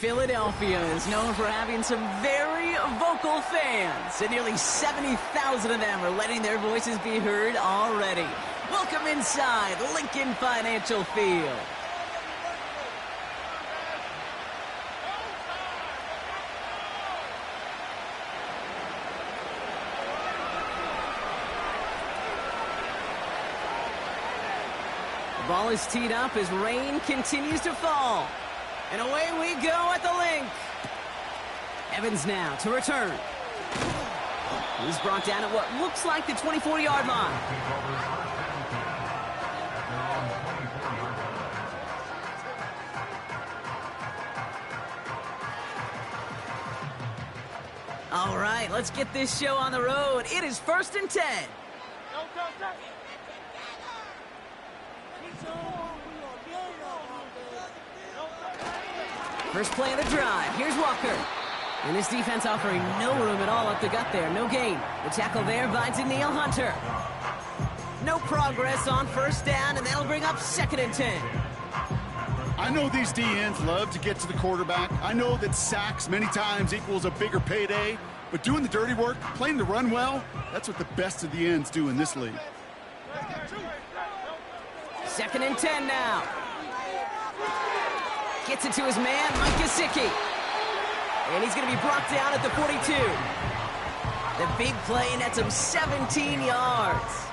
Philadelphia is known for having some very vocal fans, and nearly 70,000 of them are letting their voices be heard already. Welcome inside Lincoln Financial Field. The ball is teed up as rain continues to fall. And away we go at the link. Evans now to return. He's brought down at what looks like the 24-yard line. All right, let's get this show on the road. It is 1st and 10. First play of the drive. Here's Walker. And this defense offering no room at all up the gut there. No gain. The tackle there by Daniil Hunter. No progress on first down, and that'll bring up 2nd and 10. I know these D-ends love to get to the quarterback. I know that sacks many times equals a bigger payday. But doing the dirty work, playing the run well, that's what the best of the ends do in this league. 2nd and 10 now. Gets it to his man, Mike Gesicki. And he's going to be brought down at the 42. The big play nets him 17 yards.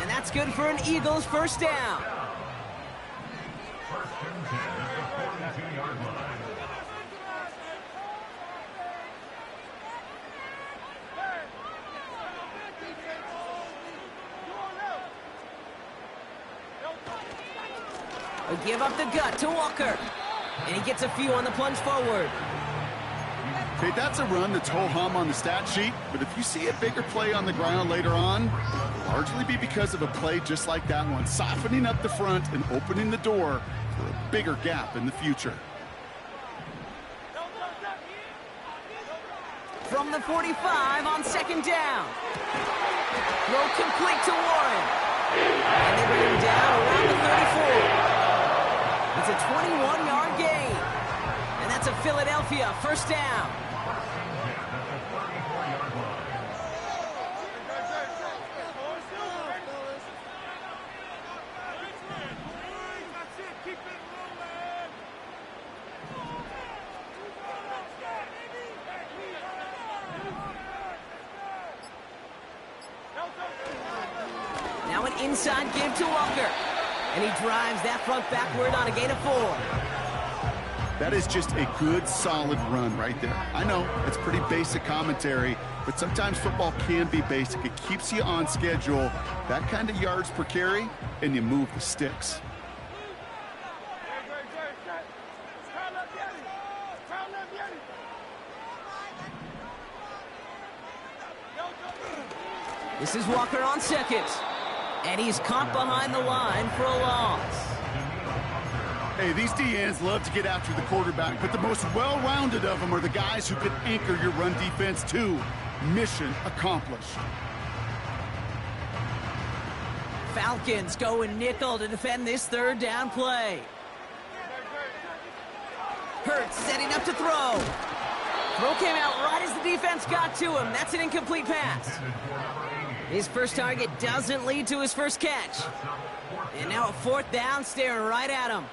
And that's good for an Eagles first down. A give up the gut to Walker. And he gets a few on the plunge forward. Okay, that's a run that's ho-hum on the stat sheet, but if you see a bigger play on the ground later on, it'll largely be because of a play just like that one, softening up the front and opening the door for a bigger gap in the future. From the 45 on 2nd down. Throw complete to Warren. And they bring him down around the 34. It's a 21-yard gain. And that's a Philadelphia first down. Now an inside give to Walker. And he drives that front backward on a gain of 4. That is just a good, solid run right there. I know, it's pretty basic commentary, but sometimes football can be basic. It keeps you on schedule, that kind of yards per carry, and you move the sticks. This is Walker on 2nd. And he's caught behind the line for a loss. Hey, these D-ends love to get after the quarterback, but the most well-rounded of them are the guys who can anchor your run defense too. Mission accomplished. Falcons going nickel to defend this 3rd down play. Hurts setting up to throw. Throw came out right as the defense got to him. That's an incomplete pass. His first target doesn't lead to his first catch. And now a 4th down staring right at him.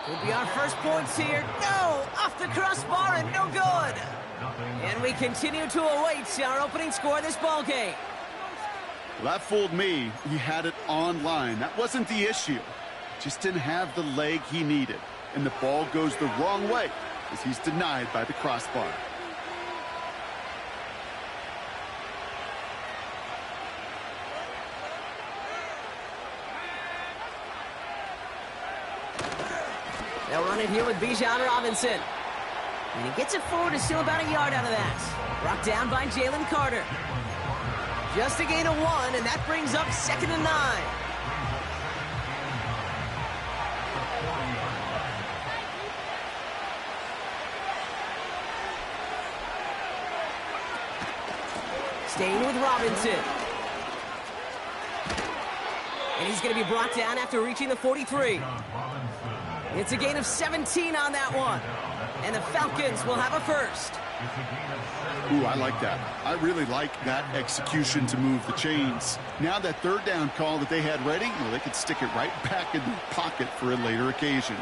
Could be our first points here. No! Off the crossbar and no good. And we continue to await our opening score of this ball game. Well, that fooled me. He had it online. That wasn't the issue. Just didn't have the leg he needed. And the ball goes the wrong way as he's denied by the crossbar. They'll run it here with Bijan Robinson. And he gets it forward to still about a yard out of that. Brought down by Jalen Carter. Just a gain of 1, and that brings up 2nd and 9. Staying with Robinson. And he's going to be brought down after reaching the 43. It's a gain of 17 on that one. And the Falcons will have a first. Ooh, I like that. I really like that execution to move the chains. Now that third down call that they had ready, well, they could stick it right back in the pocket for a later occasion.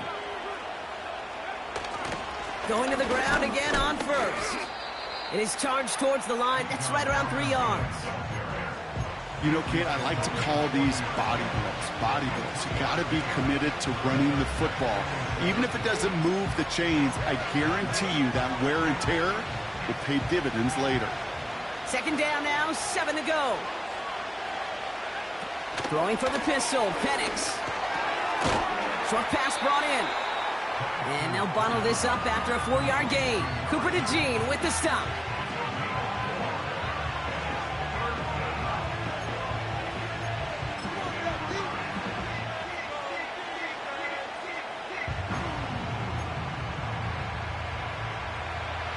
Going to the ground again on first. It is charged towards the line. That's right around 3 yards. You know, Kate, I like to call these body blows. Body blows. You got to be committed to running the football. Even if it doesn't move the chains, I guarantee you that wear and tear will pay dividends later. Second down now, 7 to go. Throwing for the pistol, Penix. Short pass brought in. And they'll bundle this up after a 4-yard gain. Cooper to Jean with the stop.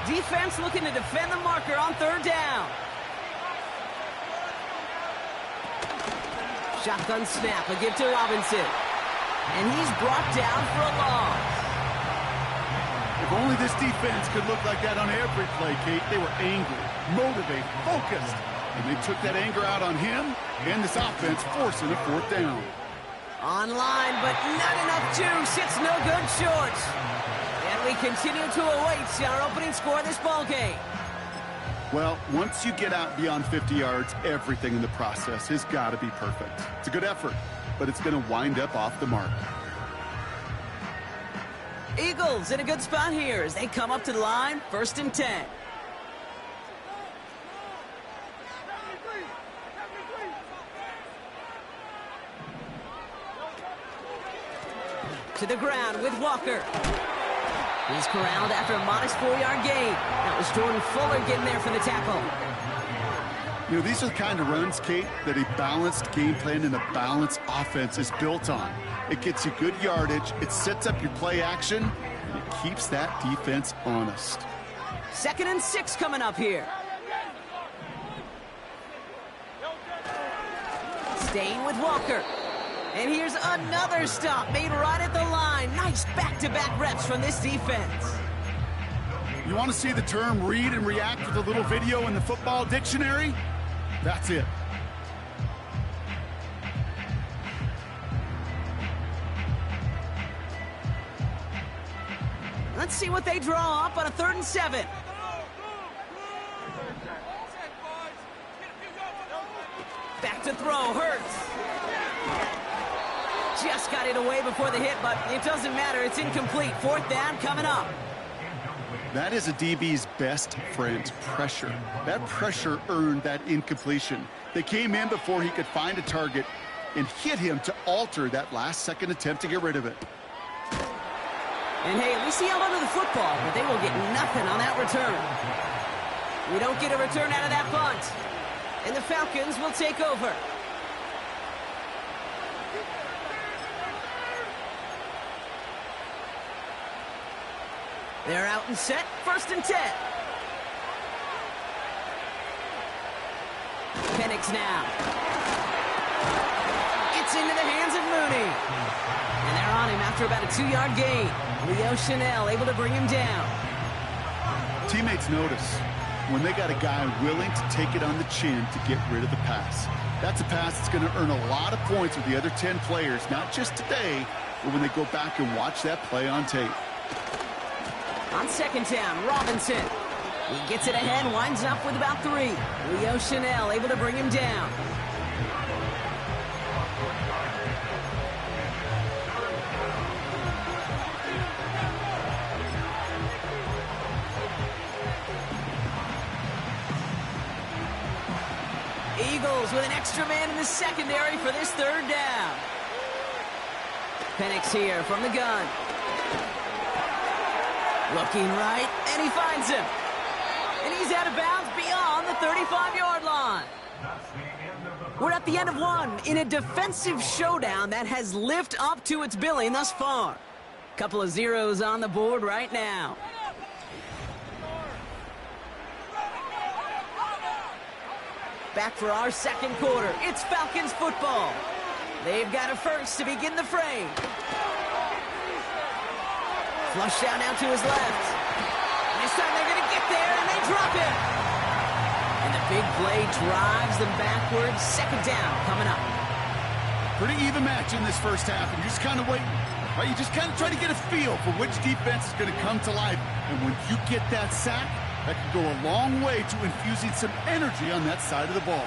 Defense looking to defend the marker on third down. Shotgun snap, a give to Robinson. And he's brought down for a loss. If only this defense could look like that on every play, Kate. They were angry, motivated, focused. And they took that anger out on him and this offense, forcing a fourth down. Online, but not enough juice. It's no good short. And we continue to await our opening score of this ball game. Well, once you get out beyond 50 yards, everything in the process has got to be perfect. It's a good effort, but it's going to wind up off the mark. Eagles in a good spot here as they come up to the line, 1st and 10. To the ground with Walker. He's corralled after a modest 4-yard gain. That was Jordan Fuller getting there for the tackle. You know, these are the kind of runs, Kate, that a balanced game plan and a balanced offense is built on. It gets you good yardage, it sets up your play action, and it keeps that defense honest. 2nd and 6 coming up here. Staying with Walker. And here's another stop made right at the line. Nice back-to-back reps from this defense. You want to see the term read and react with a little video in the football dictionary? That's it. Let's see what they draw up on a 3rd and 7. Back to throw, Hurts. Just got it away before the hit, but it doesn't matter. It's incomplete. 4th down coming up. That is a DB's best friend, pressure. That pressure earned that incompletion. They came in before he could find a target and hit him to alter that last-second attempt to get rid of it. And hey, at least he held onto the football, but they will get nothing on that return. We don't get a return out of that punt. And the Falcons will take over. They're out and set, 1st and 10. Penix now. It's into the hands of Mooney. And they're on him after about a 2-yard gain. Leo Chanel able to bring him down. Teammates notice when they got a guy willing to take it on the chin to get rid of the pass. That's a pass that's going to earn a lot of points with the other 10 players, not just today, but when they go back and watch that play on tape. On 2nd down, Robinson. He gets it ahead, winds up with about 3. Leo Chanel able to bring him down. Eagles with an extra man in the secondary for this 3rd down. Penix here from the gun. Looking right, and he finds him. And he's out of bounds beyond the 35-yard line. We're at the end of one in a defensive showdown that has lived up to its billing thus far. Couple of zeros on the board right now. Back for our 2nd quarter. It's Falcons football. They've got a first to begin the frame. Flush down now to his left. This time they're going to get there, and they drop it. And the big play drives them backwards. Second down coming up. Pretty even match in this first half, and you're just kind of waiting. Right? You just kind of try to get a feel for which defense is going to come to life. And when you get that sack, that can go a long way to infusing some energy on that side of the ball.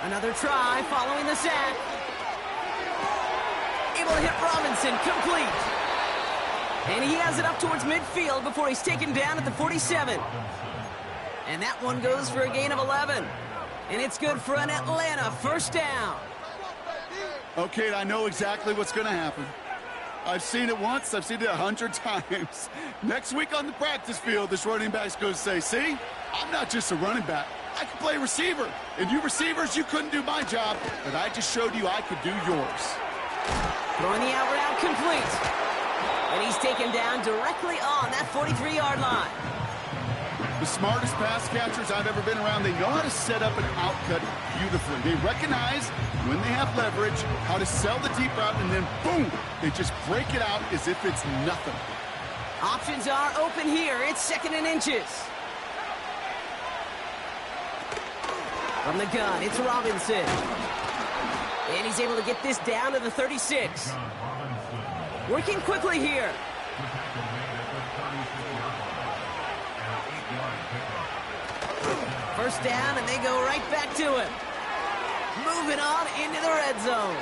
Another try following the sack. Able to hit Robinson, complete. And he has it up towards midfield before he's taken down at the 47. And that one goes for a gain of 11. And it's good for an Atlanta first down. Okay, I know exactly what's going to happen. I've seen it once, I've seen it 100 times. Next week on the practice field, this running back's going to say, see, I'm not just a running back. I can play receiver. And you receivers, you couldn't do my job, but I just showed you I could do yours. Throwing the out route complete. And he's taken down directly on that 43-yard line. The smartest pass catchers I've ever been around, they know how to set up an outcut beautifully. They recognize when they have leverage, how to sell the deep route, and then boom, they just break it out as if it's nothing. Options are open here. It's second and inches. From the gun, it's Robinson. And he's able to get this down to the 36. Working quickly here. First down, and they go right back to him. Moving on into the red zone.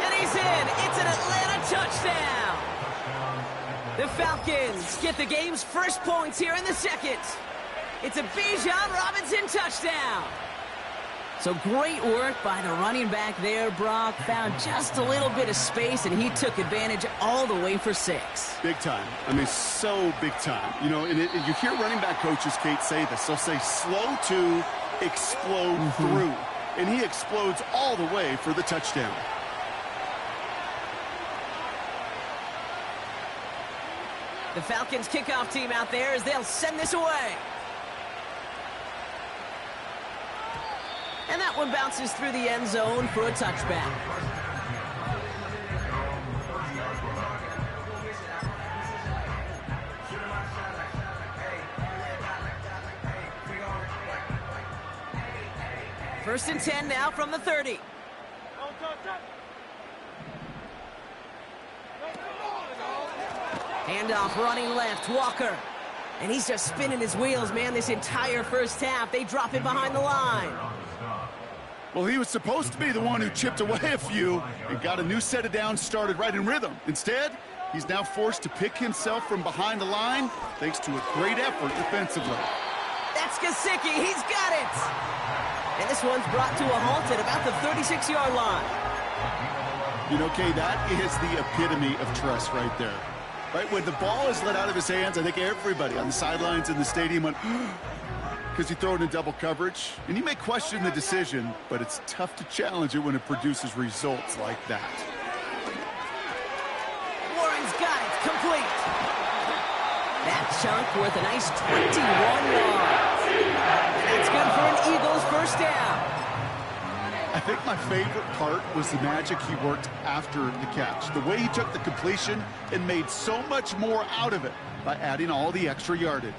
And he's in. It's an Atlanta touchdown. The Falcons get the game's first points here in the second. It's a Bijan Robinson touchdown. So great work by the running back there, Brock. Found just a little bit of space, and he took advantage all the way for 6. Big time. I mean, so big time. You know, and you hear running back coaches, Kate, say this. They'll say slow to explode through. And he explodes all the way for the touchdown. The Falcons kickoff team out there as they'll send this away. And that one bounces through the end zone for a touchback. First and 10 now from the 30. Handoff running left, Walker. And he's just spinning his wheels, man, this entire first half. They drop it behind the line. Well, he was supposed to be the one who chipped away a few and got a new set of downs started right in rhythm. Instead, he's now forced to pick himself from behind the line thanks to a great effort defensively. That's Gesicki. He's got it. And this one's brought to a halt at about the 36-yard line. You know, Kay, that is the epitome of trust right there. Right, when the ball is let out of his hands, I think everybody on the sidelines in the stadium went, because you throw it in double coverage. And you may question the decision, but it's tough to challenge it when it produces results like that. Warren's got it. Complete. That chunk worth a nice 21 yards. And that's good for an Eagles first down. I think my favorite part was the magic he worked after the catch. The way he took the completion and made so much more out of it by adding all the extra yardage.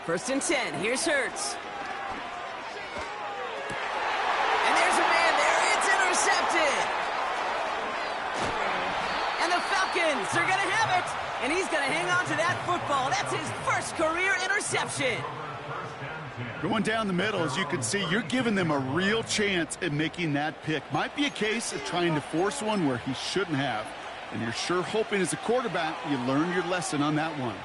First and 10. Here's Hurts. And there's a man there. It's intercepted. And the Falcons are going to have it. And he's going to hang on to that football. That's his first career interception. Going down the middle, as you can see, you're giving them a real chance at making that pick. Might be a case of trying to force one where he shouldn't have. And you're sure hoping as a quarterback you learn your lesson on that one.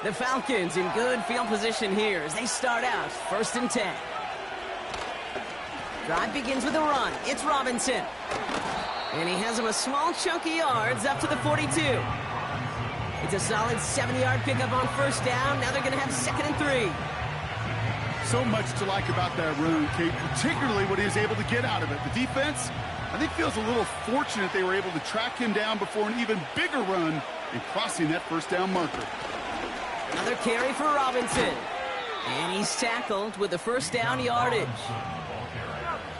The Falcons in good field position here as they start out first and 10. Drive begins with a run. It's Robinson. And he has him a small chunk of yards up to the 42. It's a solid 70-yard pickup on first down. Now they're going to have second and 3. So much to like about that run, Kate, particularly what he was able to get out of it. The defense, I think feels a little fortunate they were able to track him down before an even bigger run and crossing that first down marker. Another carry for Robinson. And he's tackled with the first down yardage.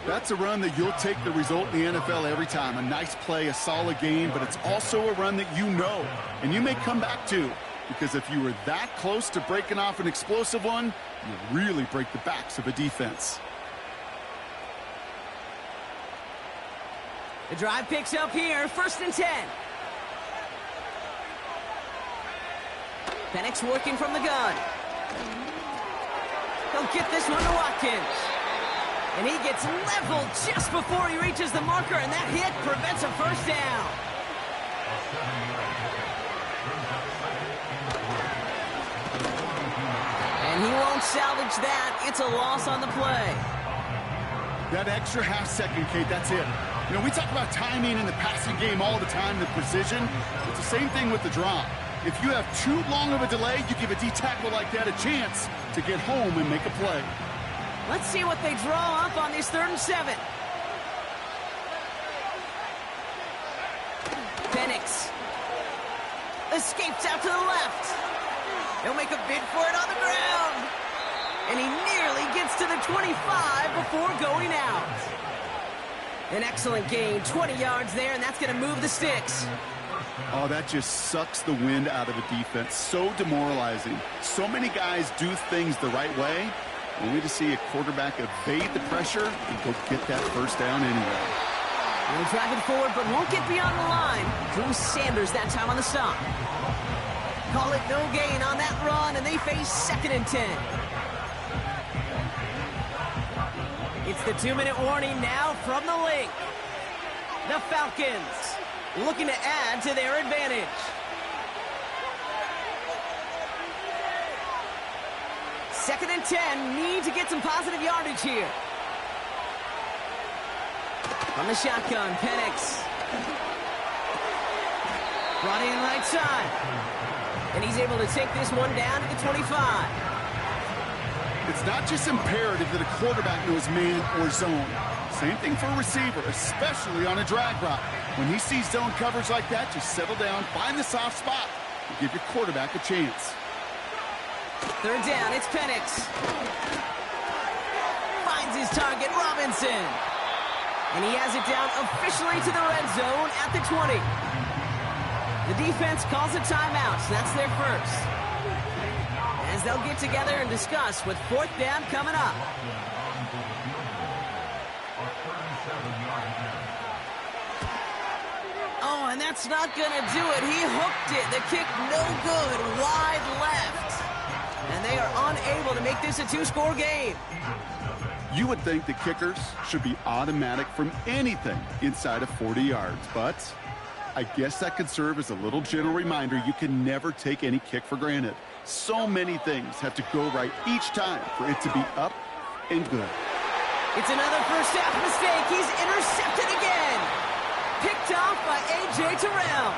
That's a run that you'll take the result in the NFL every time. A nice play, a solid game, but it's also a run that you know, and you may come back to, because if you were that close to breaking off an explosive one, you really break the backs of a defense. The drive picks up here, 1st and 10. Penix working from the gun. He'll get this one to Watkins. And he gets leveled just before he reaches the marker, and that hit prevents a first down. And he won't salvage that. It's a loss on the play. That extra half second, Kate, that's it. You know, we talk about timing in the passing game all the time, the precision. It's the same thing with the drop. If you have too long of a delay, you give a D-tackle like that a chance to get home and make a play. Let's see what they draw up on this 3rd and 7. Penix escapes out to the left. He'll make a bid for it on the ground. And he nearly gets to the 25 before going out. An excellent gain, 20 yards there, and that's going to move the sticks. Oh, that just sucks the wind out of a defense. So demoralizing. So many guys do things the right way, only to see a quarterback evade the pressure and go get that first down anyway. They'll drive it forward, but won't get beyond the line. Drew Sanders that time on the stop. Call it no gain on that run, and they face 2nd and 10. It's the 2-minute warning now from the link. The Falcons looking to add to their advantage. Second and 10, need to get some positive yardage here. From the shotgun, Penix. Brought in right side. And he's able to take this one down to the 25. It's not just imperative that a quarterback knows man or zone. Same thing for a receiver, especially on a drag route. When he sees zone coverage like that, just settle down, find the soft spot, and give your quarterback a chance. 3rd down, it's Penix. Finds his target, Robinson. And he has it down officially to the red zone at the 20. The defense calls a timeout, so that's their first. As they'll get together and discuss with 4th down coming up. Oh, and that's not going to do it. He hooked it. The kick no good, wide left. And they are unable to make this a 2-score game. You would think the kickers should be automatic from anything inside of 40 yards, but I guess that could serve as a little gentle reminder you can never take any kick for granted. So many things have to go right each time for it to be up and good. It's another first half mistake. He's intercepted again. Picked off by A.J. Terrell.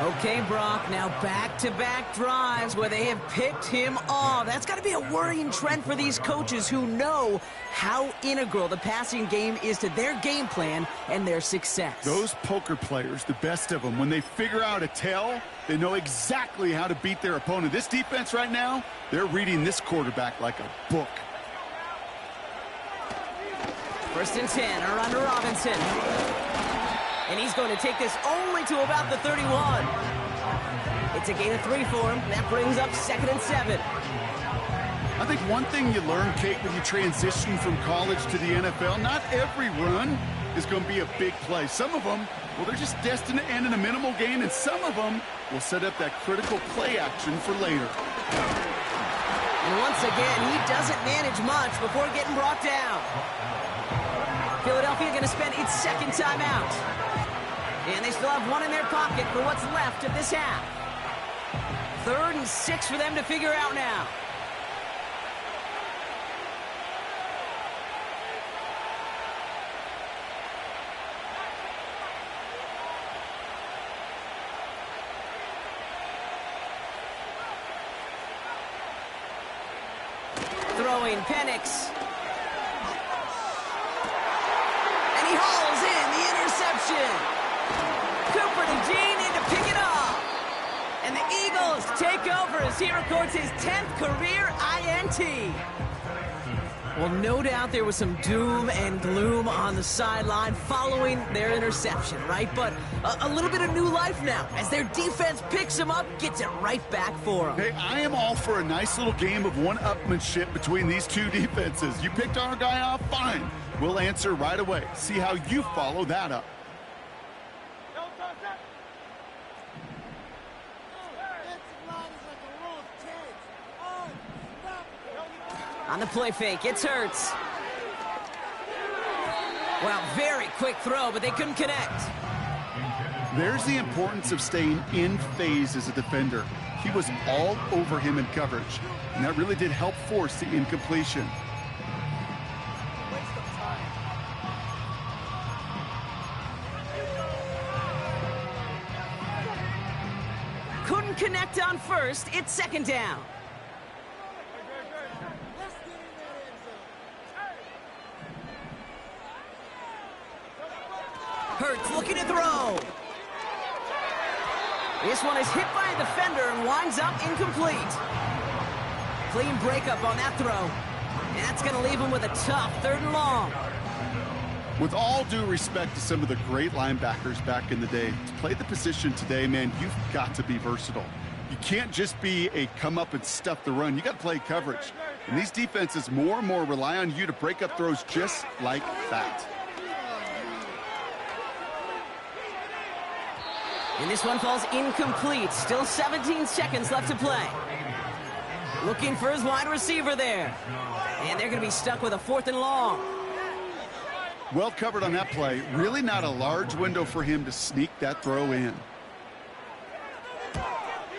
Okay, Brock, now back-to-back drives where they have picked him off. That's got to be a worrying trend for these coaches who know how integral the passing game is to their game plan and their success. Those poker players, the best of them, when they figure out a tell, they know exactly how to beat their opponent. This defense right now, they're reading this quarterback like a book. 1st and 10, around to Robinson. And he's going to take this only to about the 31. It's a gain of 3 for him. That brings up 2nd and 7. I think one thing you learn, Kate, when you transition from college to the NFL, not every run is going to be a big play. Some of them, well, they're just destined to end in a minimal gain, and some of them will set up that critical play action for later. And once again, he doesn't manage much before getting brought down. Philadelphia going to spend its 2nd timeout. And they still have one in their pocket for what's left of this half. 3rd and 6 for them to figure out now. Throwing Penix. And he hauls in take over as he records his 10th career INT. Well, no doubt there was some doom and gloom on the sideline following their interception, right? But a little bit of new life now as their defense picks him up, gets it right back for them. Hey, I am all for a nice little game of one-upmanship between these two defenses. You picked our guy off, fine. We'll answer right away. See how you follow that up. On the play fake, it's Hurts. Well, very quick throw, but they couldn't connect. There's the importance of staying in phase as a defender. He was all over him in coverage, and that really did help force the incompletion. Couldn't connect on first, it's second down. Hurts looking to throw. This one is hit by a defender and winds up incomplete. Clean breakup on that throw. And that's going to leave him with a tough 3rd and long. With all due respect to some of the great linebackers back in the day, to play the position today, man, you've got to be versatile. You can't just be a come up and stuff the run. You got to play coverage. And these defenses more and more rely on you to break up throws just like that. And this one falls incomplete. Still 17 seconds left to play. Looking for his wide receiver there. And they're going to be stuck with a 4th and long. Well covered on that play. Really not a large window for him to sneak that throw in.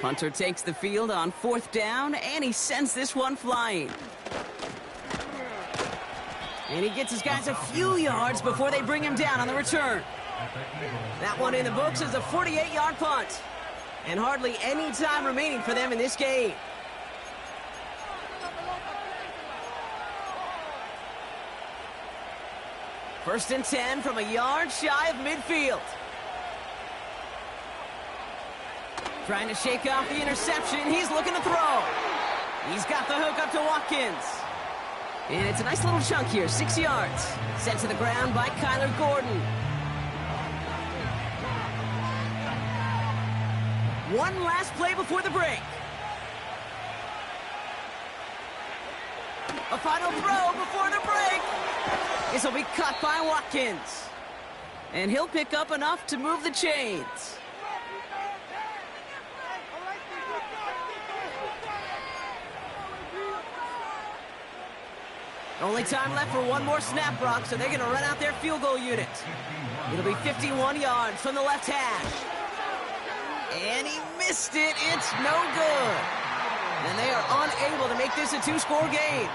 Punter takes the field on 4th down, and he sends this one flying. And he gets his guys a few yards before they bring him down on the return. That one in the books is a 48-yard punt. And hardly any time remaining for them in this game. First and 10 from a yard shy of midfield. Trying to shake off the interception. He's looking to throw. He's got the hook up to Watkins. And it's a nice little chunk here, 6 yards. Sent to the ground by Kyler Gordon. One last play before the break. A final throw before the break. This will be caught by Watkins. And he'll pick up enough to move the chains. Only time left for one more snap, Brock, so they're going to run out their field goal unit. It'll be 51 yards from the left hash. And he missed it. It's no good. And they are unable to make this a 2-score game.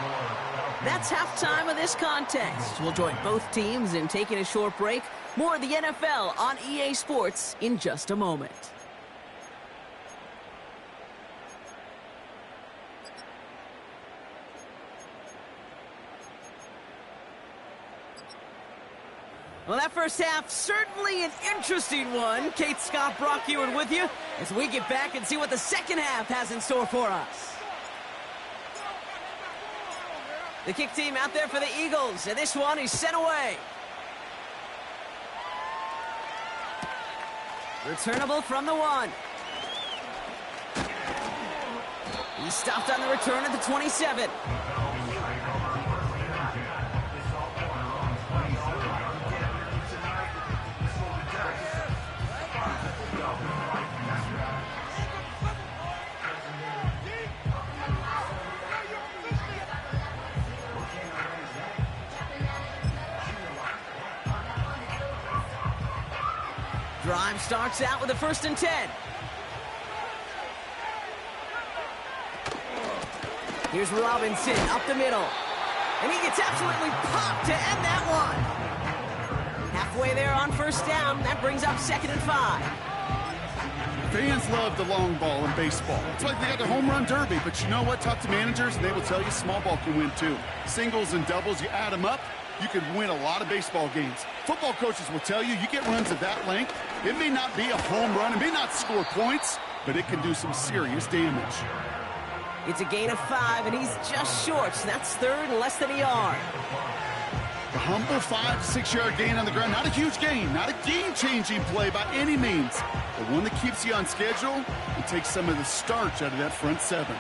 That's halftime of this contest. We'll join both teams in taking a short break. More of the NFL on EA Sports in just a moment. Well, that first half, certainly an interesting one. Kate, Scott, Brock Ewan with you as we get back and see what the second half has in store for us. The kick team out there for the Eagles, and this one is sent away. Returnable from the 1. He stopped on the return at the 27. Drive starts out with a 1st and 10. Here's Robinson up the middle. And he gets absolutely popped to end that one. Halfway there on 1st down. That brings up 2nd and 5. Fans love the long ball in baseball. It's like they got the home run derby, but you know what? Talk to managers, and they will tell you small ball can win too. Singles and doubles, you add them up, you can win a lot of baseball games. Football coaches will tell you, you get runs of that length, it may not be a home run, it may not score points, but it can do some serious damage. It's a gain of 5, and he's just short, so that's third and less than a yard. A humble 5 to 6 yard gain on the ground. Not a huge gain, not a game-changing play by any means, but one that keeps you on schedule and takes some of the starch out of that front 7.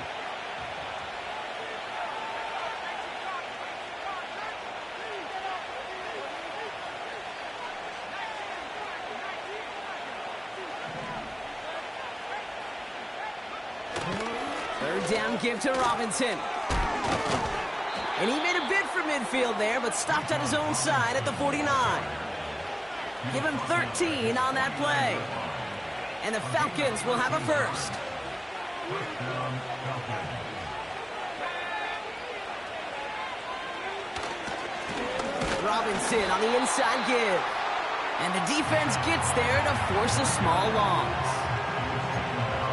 Third down give to Robinson. And he made a bid for midfield there, but stopped on his own side at the 49. Give him 13 on that play. And the Falcons will have a first. Robinson on the inside give. And the defense gets there to force a small loss.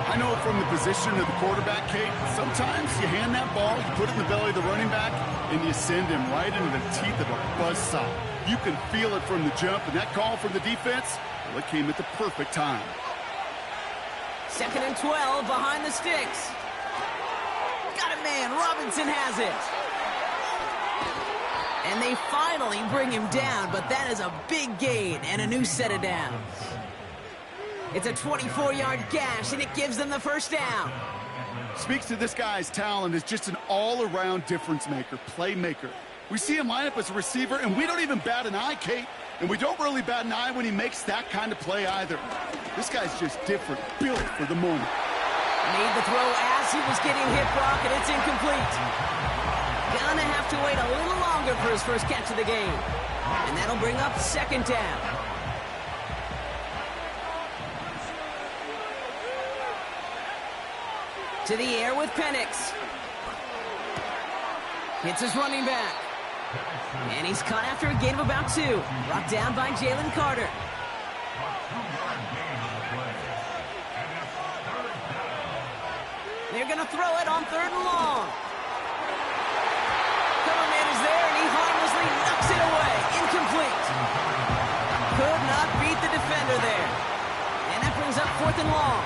I know from the position of the quarterback, Kate, sometimes you hand that ball, you put it in the belly of the running back, and you send him right into the teeth of a buzzsaw. You can feel it from the jump, and that call from the defense, well, it came at the perfect time. 2nd and 12 behind the sticks. Got a man. Robinson has it. And they finally bring him down, but that is a big gain and a new set of downs. It's a 24-yard gash, and it gives them the first down. Speaks to this guy's talent as just an all-around difference maker, playmaker. We see him line up as a receiver, and we don't even bat an eye, Kate. And we don't really bat an eye when he makes that kind of play either. This guy's just different, built for the moment. Made the throw as he was getting hit, Brock, and it's incomplete. Gonna have to wait a little longer for his first catch of the game. And that'll bring up 2nd down. To the air with Penix. Hits his running back. And he's caught after a gain of about 2. Brought down by Jalen Carter. They're going to throw it on 3rd and long. Coverman is there, and he harmlessly knocks it away. Incomplete. Could not beat the defender there. And that brings up 4th and long.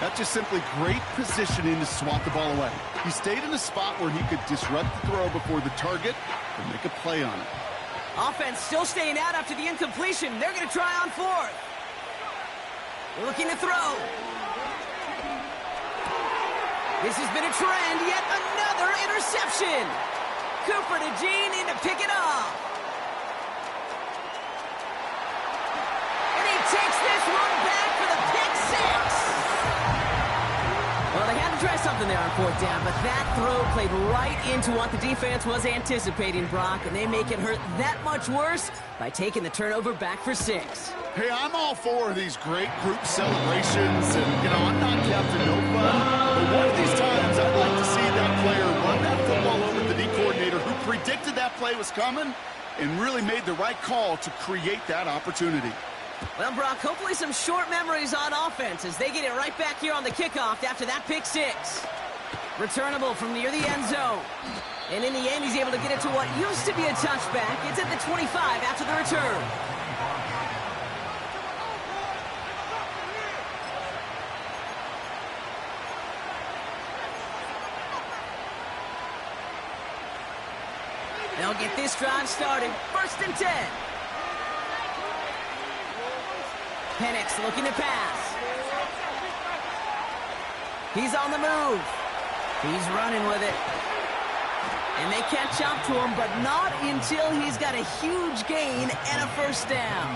That's just simply great positioning to swat the ball away. He stayed in a spot where he could disrupt the throw before the target and make a play on it. Offense still staying out after the incompletion. They're going to try on 4th. Looking to throw. This has been a trend. Yet another interception. Cooper to Gene in to pick it off. And he takes this one back for the pick 6. Well, they had to try something there on 4th down, but that throw played right into what the defense was anticipating, Brock, and they make it hurt that much worse by taking the turnover back for 6. Hey, I'm all for these great group celebrations, and, I'm not Captain No Fun, but one of these times I'd like to see that player run that football over to the D coordinator who predicted that play was coming and really made the right call to create that opportunity. Well, Brock, hopefully some short memories on offense as they get it right back here on the kickoff after that pick 6. Returnable from near the end zone. And in the end, he's able to get it to what used to be a touchback. It's at the 25 after the return. They'll get this drive started. 1st and 10. Penix looking to pass. He's on the move. He's running with it. And they catch up to him, but not until he's got a huge gain and a first down.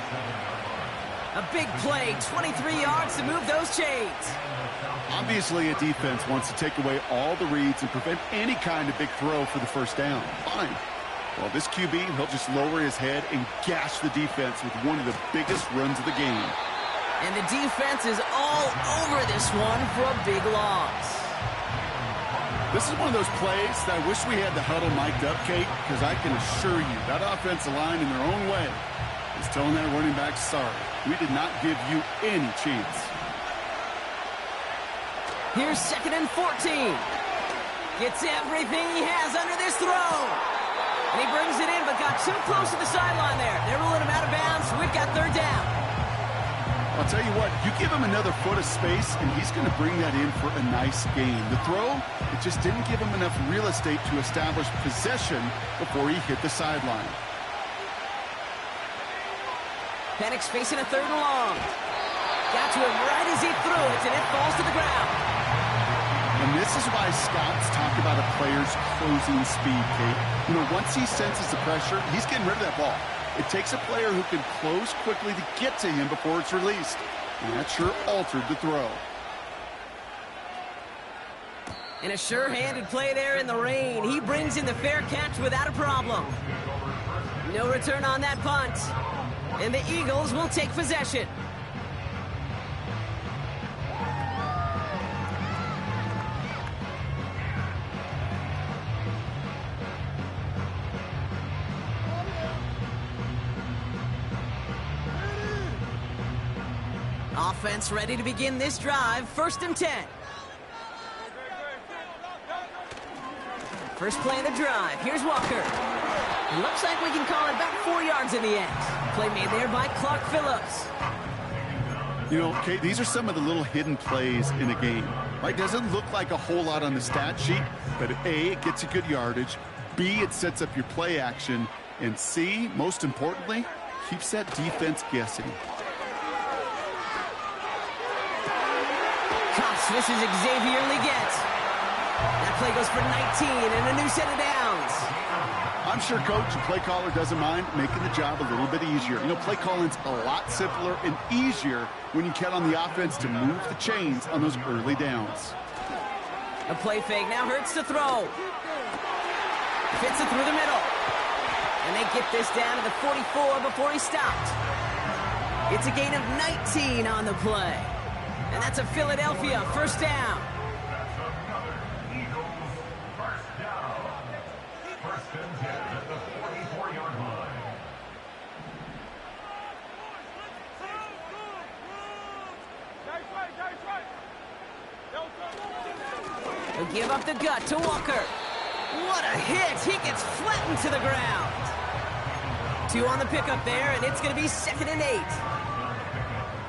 A big play, 23 yards to move those chains. Obviously, a defense wants to take away all the reads and prevent any kind of big throw for the first down. Fine. Well, this QB, he'll just lower his head and gash the defense with one of the biggest runs of the game. And the defense is all over this one for a big loss. This is one of those plays that I wish we had the huddle mic'd up, Kate, because I can assure you that offensive line in their own way is telling that running back, sorry, we did not give you any chance. Here's 2nd and 14. Gets everything he has under this throw. And he brings it in, but got too close to the sideline there. They're ruling him out of bounds, so we've got 3rd down. I'll tell you what, you give him another foot of space, and he's going to bring that in for a nice gain. The throw, it just didn't give him enough real estate to establish possession before he hit the sideline. Penix facing a 3rd and long. Got to him right as he threw it, and it falls to the ground. And this is why scouts talk about a player's closing speed, Kate. You know, once he senses the pressure, he's getting rid of that ball. It takes a player who can close quickly to get to him before it's released. And that sure altered the throw. And a sure-handed play there in the rain. He brings in the fair catch without a problem. No return on that punt. And the Eagles will take possession. Offense ready to begin this drive. 1st and 10. First play of the drive. Here's Walker. It looks like we can call it back 4 yards in the end. Play made there by Clark Phillips. You know, Kate, these are some of the little hidden plays in a game, right? Doesn't look like a whole lot on the stat sheet, but A, it gets you good yardage. B, it sets up your play action. And C, most importantly, keeps that defense guessing. This is Xavier Leggett. That play goes for 19 and a new set of downs. I'm sure coach and play caller doesn't mind making the job a little bit easier. You know, play calling's a lot simpler and easier when you count on the offense to move the chains on those early downs. A play fake now hurts to throw. Fits it through the middle. And they get this down to the 44 before he stopped. It's a gain of 19 on the play. And that's a Philadelphia 1st down. He'll give up the gut to Walker. What a hit! He gets flattened to the ground. 2 on the pickup there, and it's going to be 2nd and 8.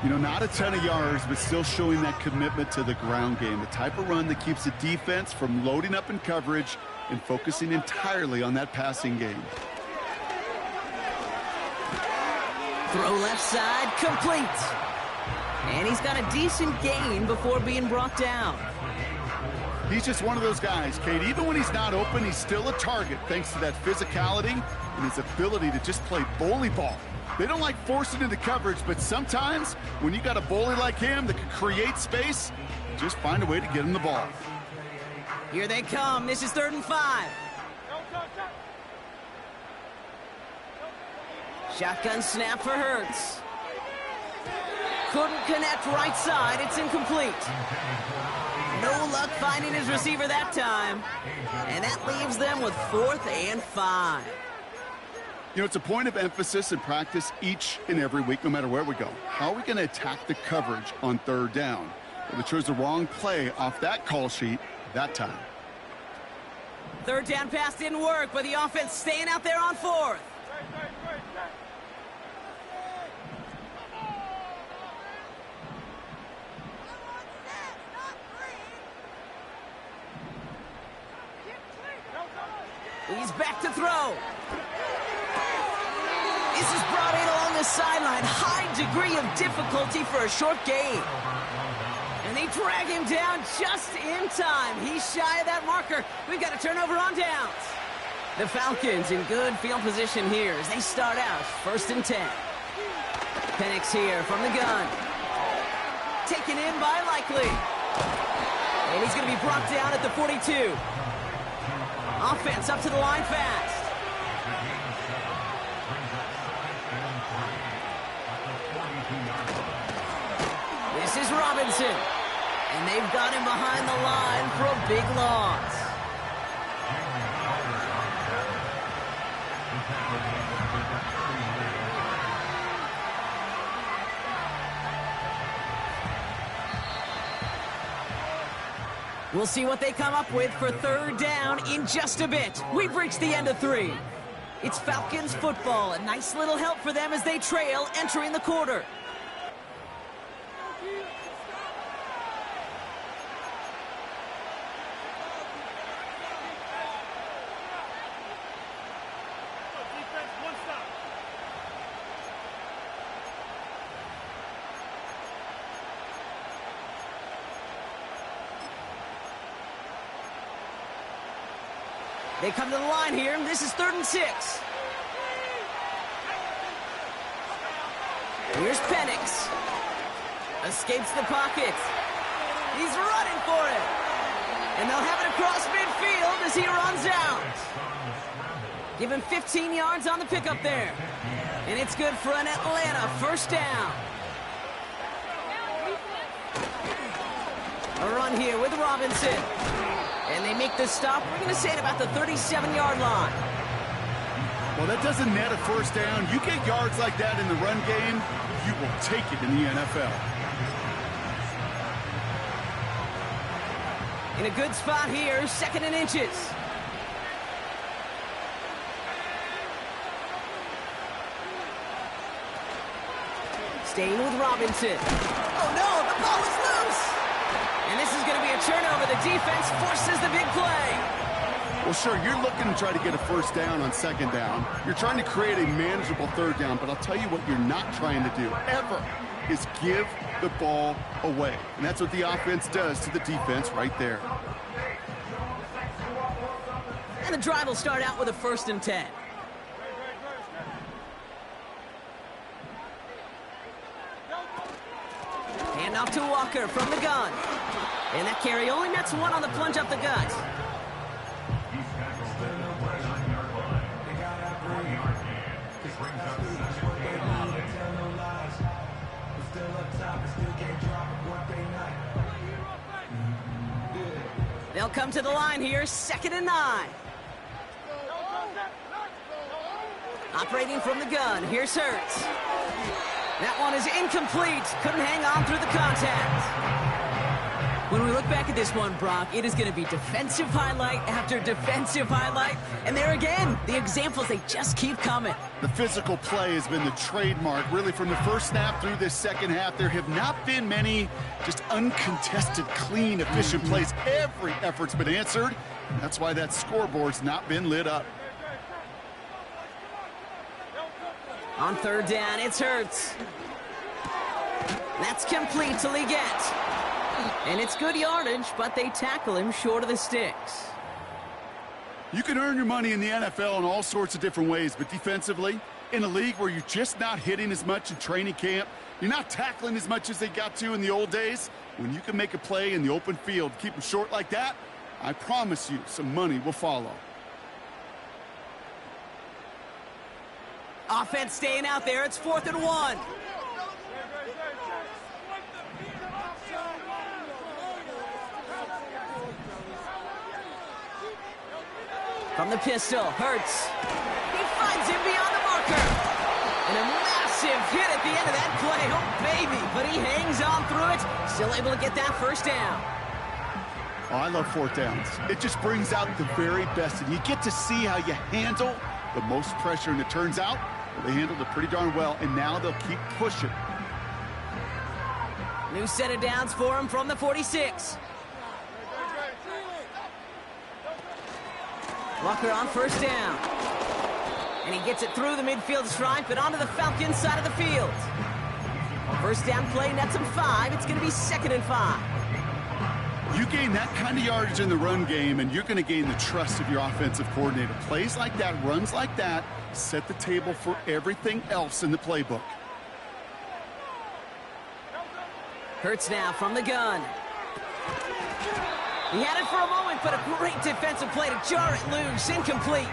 You know, not a ton of yards, but still showing that commitment to the ground game. The type of run that keeps the defense from loading up in coverage and focusing entirely on that passing game. Throw left side, complete. And he's got a decent gain before being brought down. He's just one of those guys, Kate. Even when he's not open, he's still a target thanks to that physicality and his ability to just play bully ball. They don't like forcing into coverage, but sometimes when you got a bully like him that can create space, just find a way to get him the ball. Here they come. This is 3rd and 5. Shotgun snap for Hurts. Couldn't connect right side. It's incomplete. No luck finding his receiver that time. And that leaves them with 4th and 5. You know, it's a point of emphasis in practice each and every week, no matter where we go. How are we going to attack the coverage on 3rd down? Well, they chose the wrong play off that call sheet that time. 3rd down pass didn't work, but the offense staying out there on 4th. He's back to throw. This is brought in along the sideline. High degree of difficulty for a short gain. And they drag him down just in time. He's shy of that marker. We've got a turnover on downs. The Falcons in good field position here as they start out 1st and 10. Penix here from the gun. Taken in by Likely. And he's going to be brought down at the 42. Offense up to the line fast. This is Robinson. And they've got him behind the line for a big loss. We'll see what they come up with for 3rd down in just a bit. We've reached the end of 3. It's Falcons football. A nice little help for them as they trail entering the quarter. They come to the line here, and this is 3rd and 6. Here's Penix. Escapes the pocket. He's running for it. And they'll have it across midfield as he runs out. Give him 15 yards on the pickup there. And it's good for an Atlanta 1st down. A run here with Robinson. And they make the stop. We're going to say at about the 37-yard line. Well, that doesn't net a 1st down. You get yards like that in the run game, you will take it in the NFL. In a good spot here, 2nd and inches. Staying with Robinson. Oh no, the ball is loose! And this is going to be a turnover. The defense forces the big play. Well, sure, you're looking to try to get a 1st down on 2nd down. You're trying to create a manageable 3rd down, but I'll tell you what you're not trying to do, ever, is give the ball away. And that's what the offense does to the defense right there. And the drive will start out with a 1st and 10. Hand off to Walker from the gun. And that carry only nets 1 on the plunge up the gut. They'll come to the line here, 2nd and 9. Operating from the gun, here's Hurts. That one is incomplete. Couldn't hang on through the contact. When we look back at this one, Brock, it is going to be defensive highlight after defensive highlight. And there again, the examples, they just keep coming. The physical play has been the trademark, really, from the 1st snap through this 2nd half. There have not been many just uncontested, clean, efficient plays. Every effort's been answered. And that's why that scoreboard's not been lit up. On 3rd down, it's Hurts. That's complete to Leggett. And it's good yardage, but they tackle him short of the sticks. You can earn your money in the NFL in all sorts of different ways, but defensively, in a league where you're just not hitting as much in training camp, you're not tackling as much as they got to in the old days, when you can make a play in the open field, keep them short like that, I promise you some money will follow. Offense staying out there. It's 4th and 1. From the pistol, Hurts. He finds him beyond the marker. And a massive hit at the end of that play. Oh, baby. But he hangs on through it. Still able to get that 1st down. Oh, I love 4th downs. It just brings out the very best. And you get to see how you handle the most pressure. And it turns out, well, they handled it pretty darn well. And now they'll keep pushing. New set of downs for him from the 46. Walker on 1st down. And he gets it through the midfield stripe and onto the Falcons side of the field. 1st down play nets him 5. It's going to be 2nd and 5. You gain that kind of yardage in the run game, and you're going to gain the trust of your offensive coordinator. Plays like that, runs like that, set the table for everything else in the playbook. Hurts now from the gun. He had it for a moment, but a great defensive play to jar it loose. Incomplete.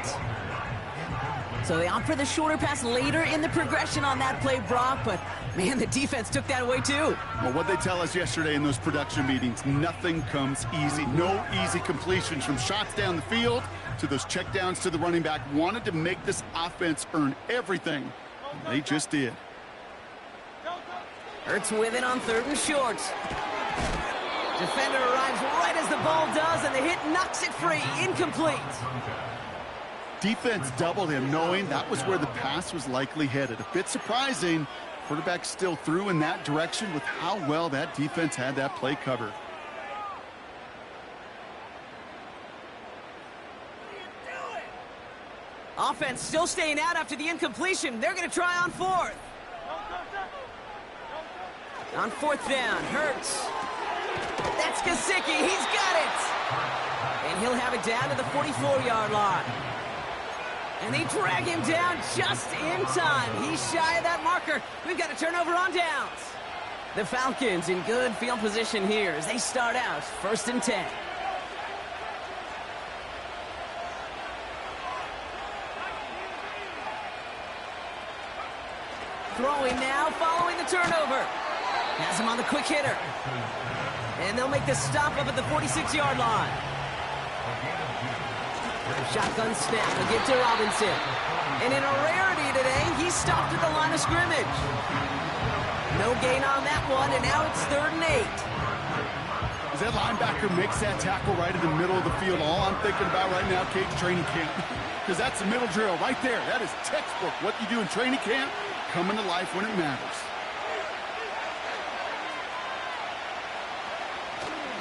So they opt for the shorter pass later in the progression on that play, Brock, but man, the defense took that away too. Well, what they tell us yesterday in those production meetings, nothing comes easy. No easy completions, from shots down the field to those checkdowns to the running back. Wanted to make this offense earn everything. They just did. Hurts with it on 3rd and short. Defender arrives right as the ball does, and the hit knocks it free. Incomplete. Defense doubled him, knowing that was where the pass was likely headed. A bit surprising. Quarterback still threw in that direction with how well that defense had that play covered. Offense still staying out after the incompletion. They're going to try on 4th. On 4th down, Hurts. That's Gesicki. He's got it. And he'll have it down to the 44-yard line. And they drag him down just in time. He's shy of that marker. We've got a turnover on downs. The Falcons in good field position here as they start out 1st and 10. Throwing now, following the turnover. Has him on the quick hitter. And they'll make the stop up at the 46-yard line. Shotgun snap, a give to Robinson. And in a rarity today, he stopped at the line of scrimmage. No gain on that one, and now it's 3rd and 8. As that linebacker makes that tackle right in the middle of the field, all I'm thinking about right now, Kate, training camp. Because that's the middle drill right there. That is textbook. What you do in training camp, coming to life when it matters.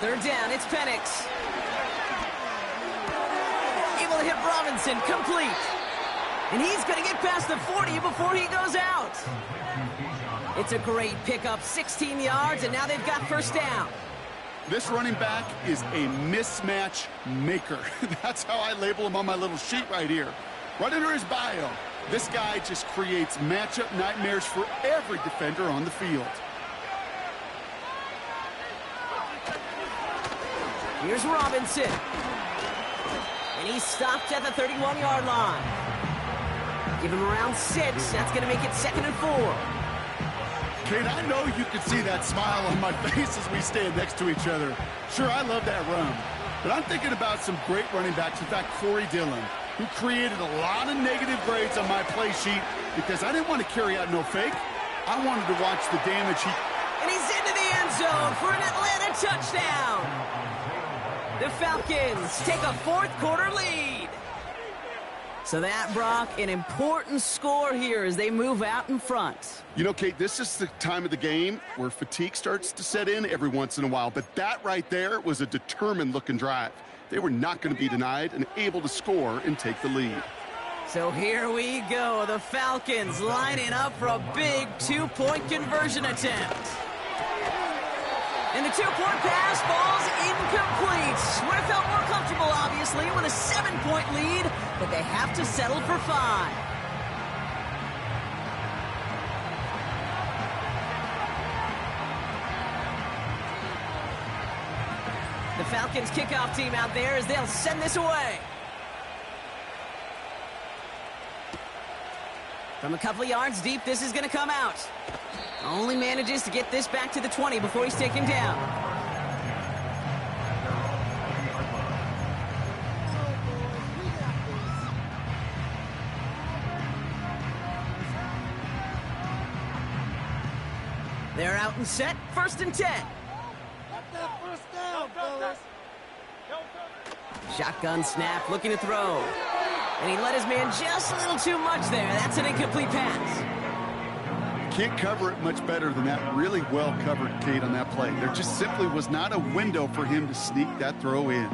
3rd down, it's Penix. Able to hit Robinson, complete. And he's going to get past the 40 before he goes out. It's a great pickup, 16 yards, and now they've got 1st down. This running back is a mismatch maker. That's how I label him on my little sheet right here. Right under his bio, this guy just creates matchup nightmares for every defender on the field. Here's Robinson. And he's stopped at the 31-yard line. Give him around 6. That's going to make it 2nd and 4. Kate, I know you can see that smile on my face as we stand next to each other. Sure, I love that run. But I'm thinking about some great running backs. In fact, Corey Dillon, who created a lot of negative grades on my play sheet because I didn't want to carry out no fake. I wanted to watch the damage he... And he's into the end zone for an Atlanta touchdown. The Falcons take a 4th quarter lead. So that, Brock, an important score here as they move out in front. You know, Kate, this is the time of the game where fatigue starts to set in every once in a while. But that right there was a determined-looking drive. They were not going to be denied and able to score and take the lead. So here we go. The Falcons lining up for a big 2-point conversion attempt. And the 2-point pass falls incomplete. Would have felt more comfortable, obviously, with a 7-point lead, but they have to settle for 5. The Falcons kickoff team out there as they'll send this away. From a couple of yards deep, this is going to come out. Only manages to get this back to the 20 before he's taken down. They're out and set, 1st and 10. Shotgun snap, looking to throw. And he let his man just a little too much there. That's an incomplete pass. Can't cover it much better than that. Really well covered, Kate, on that play. There just simply was not a window for him to sneak that throw in.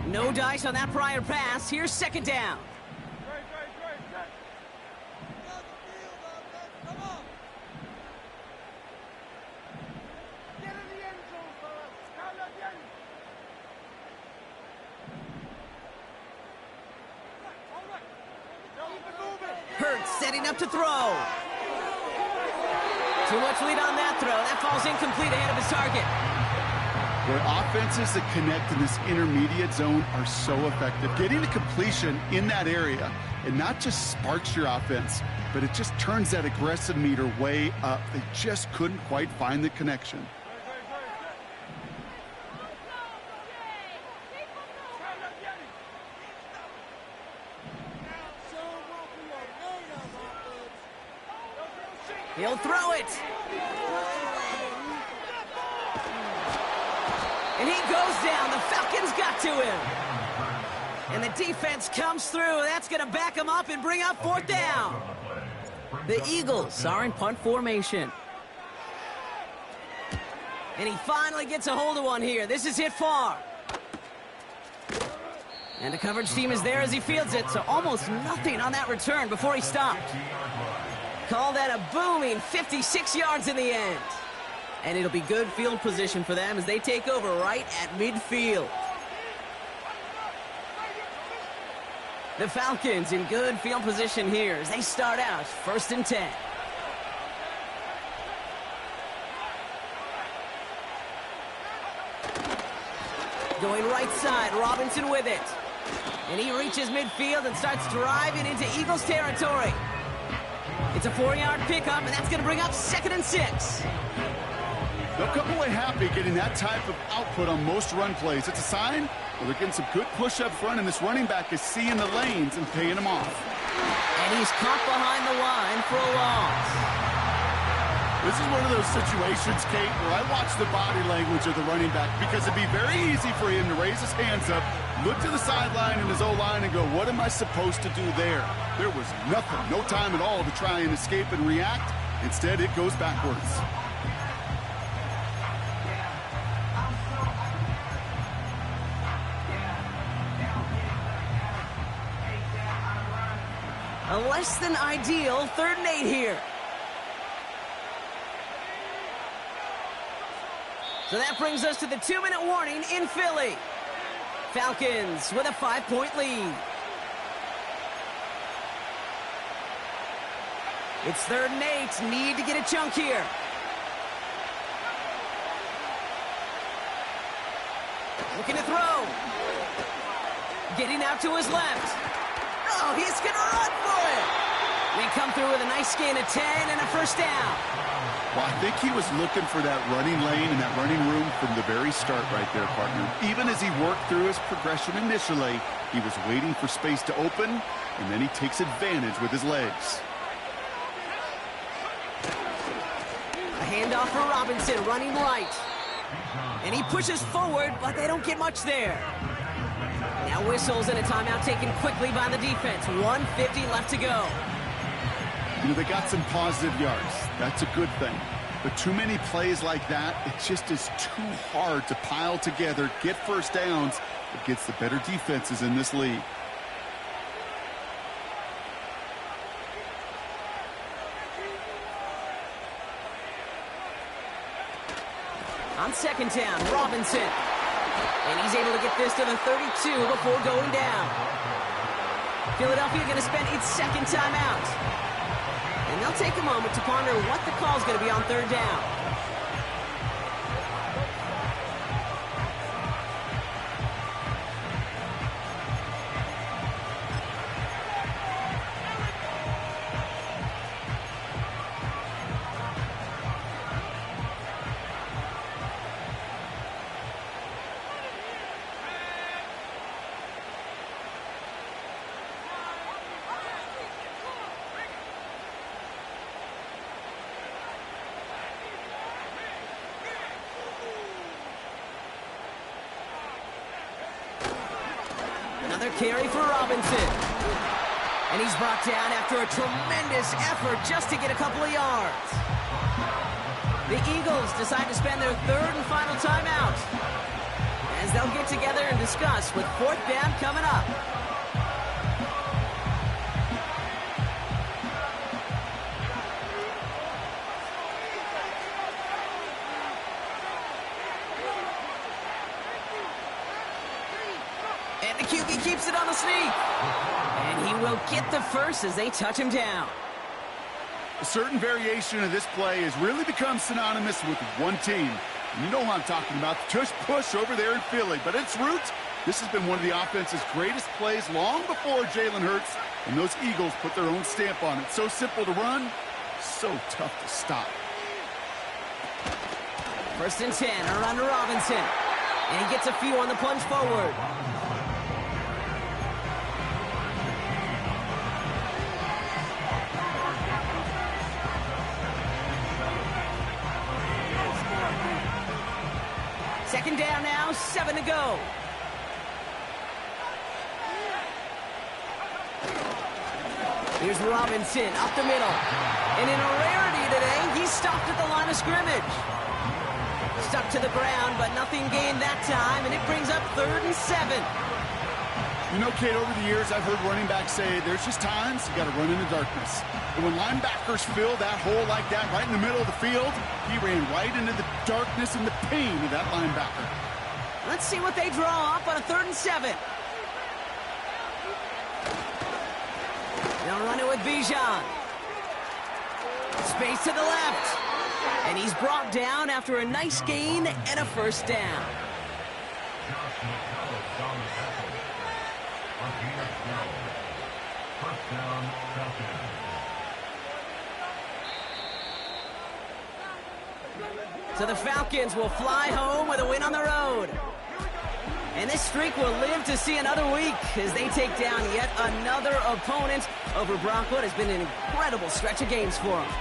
No dice on that prior pass. Here's 2nd down. Hurts setting up to throw. Too much lead on that throw. That falls incomplete ahead of his target. Where offenses that connect in this intermediate zone are so effective. Getting a completion in that area, it not just sparks your offense, but it just turns that aggressive meter way up. They just couldn't quite find the connection. He'll throw it. And he goes down. The Falcons got to him. And the defense comes through. That's going to back him up and bring up 4th down. The Eagles are in punt formation. And he finally gets a hold of one here. This is hit far. And the coverage team is there as he fields it. So almost nothing on that return before he stopped. Call that a booming 56 yards in the end. And it'll be good field position for them as they take over right at midfield. The Falcons in good field position here as they start out 1st and 10. Going right side, Robinson with it. And he reaches midfield and starts driving into Eagles territory. It's a 4-yard pickup, and that's going to bring up 2nd and 6. They'll come away happy getting that type of output on most run plays. It's a sign they're getting some good push up front, and this running back is seeing the lanes and paying them off. And he's caught behind the line for a loss. This is one of those situations, Kate, where I watch the body language of the running back because it'd be very easy for him to raise his hands up, look to the sideline in his O-line and go, what am I supposed to do there? There was nothing, no time at all to try and escape and react. Instead, it goes backwards. A less than ideal 3rd and 8 here. So that brings us to the 2-minute warning in Philly. Falcons with a 5-point lead. It's 3rd and 8. Need to get a chunk here. Looking to throw. Getting out to his left. Oh, he's going to run for it. They come through with a nice gain of 10 and a 1st down. Well, I think he was looking for that running lane and that running room from the very start right there, partner. Even as he worked through his progression initially, he was waiting for space to open, and then he takes advantage with his legs. A handoff for Robinson, running right. And he pushes forward, but they don't get much there. Now whistles and a timeout taken quickly by the defense. 1:50 left to go. You know, they got some positive yards. That's a good thing. But too many plays like that, it just is too hard to pile together, get 1st downs against the better defenses in this league. On 2nd down, Robinson. And he's able to get this to the 32 before going down. Philadelphia going to spend its 2nd timeout. And they'll take a moment to ponder what the call is going to be on 3rd down. Another carry for Robinson. And he's brought down after a tremendous effort just to get a couple of yards. The Eagles decide to spend their 3rd and final timeout as they'll get together and discuss with 4th down coming up. And the QB keeps it on the sneak. And he will get the 1st as they touch him down. A certain variation of this play has really become synonymous with one team. And you know who I'm talking about, the tush push over there in Philly. But at its roots, this has been one of the offense's greatest plays long before Jalen Hurts and those Eagles put their own stamp on it. So simple to run, so tough to stop. 1st and 10, around to Robinson. And he gets a few on the plunge forward. Second down now, 7 to go. Here's Robinson up the middle. And in a rarity today, he's stopped at the line of scrimmage. Stuck to the ground, but nothing gained that time, and it brings up 3rd and 7. You know, Kate, over the years, I've heard running backs say there's just times you got to run in the darkness. And when linebackers fill that hole like that right in the middle of the field, he ran right into the darkness and the pain of that linebacker. Let's see what they draw up on a 3rd and 7. They'll run it with Bijan. Space to the left. And he's brought down after a nice gain and a 1st down. So the Falcons will fly home with a win on the road. And this streak will live to see another week as they take down yet another opponent over Broncos. It has been an incredible stretch of games for them.